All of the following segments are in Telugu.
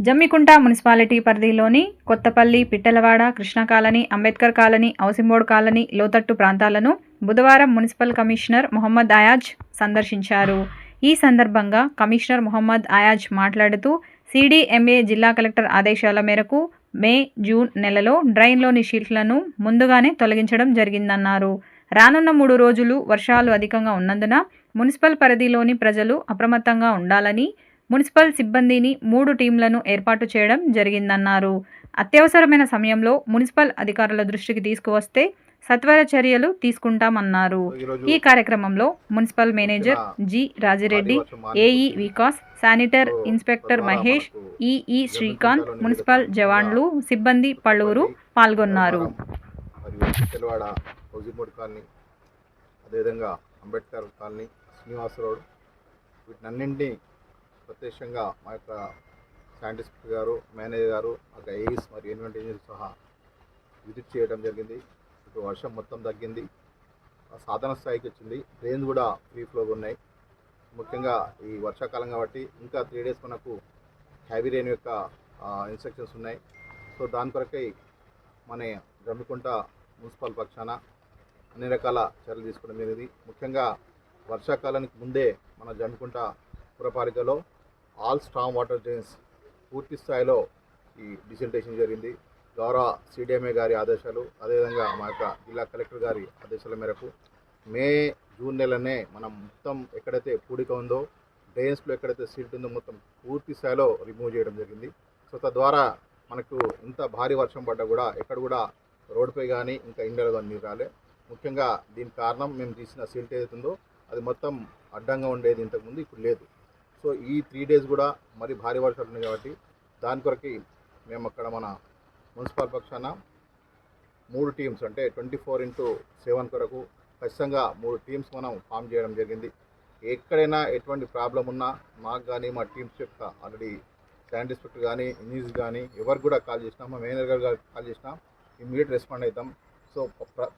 జమ్మికుంట మున్సిపాలిటీ పరిధిలోని కొత్తపల్లి, పిట్టలవాడ, కృష్ణ కాలనీ, అంబేద్కర్ కాలనీ, ఔసింబోడ్ కాలనీ, లోతట్టు ప్రాంతాలను బుధవారం మున్సిపల్ కమిషనర్ మొహమ్మద్ అయాజ్ సందర్శించారు. ఈ సందర్భంగా కమిషనర్ మొహమ్మద్ అయాజ్ మాట్లాడుతూ సిడిఎంఏ జిల్లా కలెక్టర్ ఆదేశాల మేరకు మే, జూన్ నెలలో డ్రైన్లోని షీట్లను ముందుగానే తొలగించడం జరిగిందన్నారు. రానున్న 3 రోజులు వర్షాలు అధికంగా ఉన్నందున మున్సిపల్ పరిధిలోని ప్రజలు అప్రమత్తంగా ఉండాలని మున్సిపల్ సిబ్బందిని 3 టీంలను ఏర్పాటు చేయడం జరిగిందన్నారు. అత్యవసరమైన సమయంలో మున్సిపల్ అధికారుల దృష్టికి తీసుకువస్తే సత్వర చర్యలు తీసుకుంటామన్నారు. ఈ కార్యక్రమంలో municipal manager G Rajireddy, AE Vikas, sanitary inspector Mahesh, EE Srikanth, municipal జవాన్లు, సిబ్బంది పలువురు పాల్గొన్నారు. అదేవిధంగా అంబేద్కర్ కాలనీ, శ్రీనివాస్ రోడ్, వీటినన్నింటినీ ప్రత్యక్షంగా మా యొక్క సైంటిస్ట్ గారు, మేనేజర్ గారు, ఒక ఏఈస్ మరియు ఎన్విరాన్మెంట్ ఇంజనీర్ సహా విజిట్ చేయడం జరిగింది. ఇప్పుడు వర్షం మొత్తం తగ్గింది, సాధారణ స్థాయికి వచ్చింది. ట్రైన్స్ కూడా ఫ్రీ ఫ్లోగా ఉన్నాయి. ముఖ్యంగా ఈ వర్షాకాలం కాబట్టి ఇంకా 3 days మనకు హెవీ రెయిన్ యొక్క ఇన్స్ట్రక్షన్స్ ఉన్నాయి. సో దాని కొరకై మన జమ్మికుంట మున్సిపల్ పక్షాన అన్ని రకాల చర్యలు తీసుకోవడం జరిగింది. ముఖ్యంగా వర్షాకాలానికి ముందే మన జమ్మికుంట పురపాలికలో ఆల్ స్టామ్ వాటర్ డ్రైన్స్ పూర్తి స్థాయిలో ఈ డిసిల్టేషన్ జరిగింది. గౌరవ సిడిఎంఏ గారి ఆదేశాలు, అదేవిధంగా మా యొక్క జిల్లా కలెక్టర్ గారి ఆదేశాల మేరకు మే, జూన్ నెలనే మనం మొత్తం ఎక్కడైతే పూడిక ఉందో, డ్రైన్స్లో ఎక్కడైతే సిల్ట్ ఉందో మొత్తం పూర్తి స్థాయిలో రిమూవ్ చేయడం జరిగింది. సో తద్వారా మనకు ఇంత భారీ వర్షం పడ్డా కూడా ఎక్కడ కూడా రోడ్డుపై కానీ ఇంకా ఇండియాలో కానీ నీరు రాలే. ముఖ్యంగా దీనికి కారణం మేము తీసిన సిల్ట్ ఏదైతుందో అది మొత్తం అడ్డంగా ఉండేది ఇంతకుముందు, ఇప్పుడు లేదు. సో ఈ 3 days కూడా మరి భారీ వర్షాలు ఉన్నాయి కాబట్టి దాని కొరకి మేము అక్కడ మన మున్సిపల్ పక్షాన 3 teams అంటే 24/7 కొరకు ఖచ్చితంగా 3 teams మనం ఫామ్ చేయడం జరిగింది. ఎక్కడైనా ఎటువంటి ప్రాబ్లం ఉన్నా మాకు కానీ మా టీమ్స్ యొక్క ఆల్రెడీ సైంటిస్ట్ కానీ, ఇంజనీర్స్ కానీ ఎవరికి కూడా కాల్ చేసినా, మా మేనేజర్ గారు కాల్ చేసినా ఇమ్మీడియట్ రెస్పాండ్ అవుతాం. సో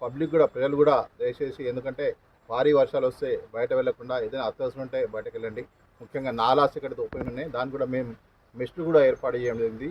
పబ్లిక్ కూడా, ప్రజలు కూడా దయచేసి, ఎందుకంటే భారీ వర్షాలు వస్తే బయట వెళ్లకుండా ఏదైనా అత్యవసరం ఉంటే బయటకు వెళ్ళండి. ముఖ్యంగా నాలాస్ ఎక్కడైతే ఓపెన్ ఉన్నాయి దాన్ని కూడా మేము మెస్టులు కూడా ఏర్పాటు చేయడం జరిగింది.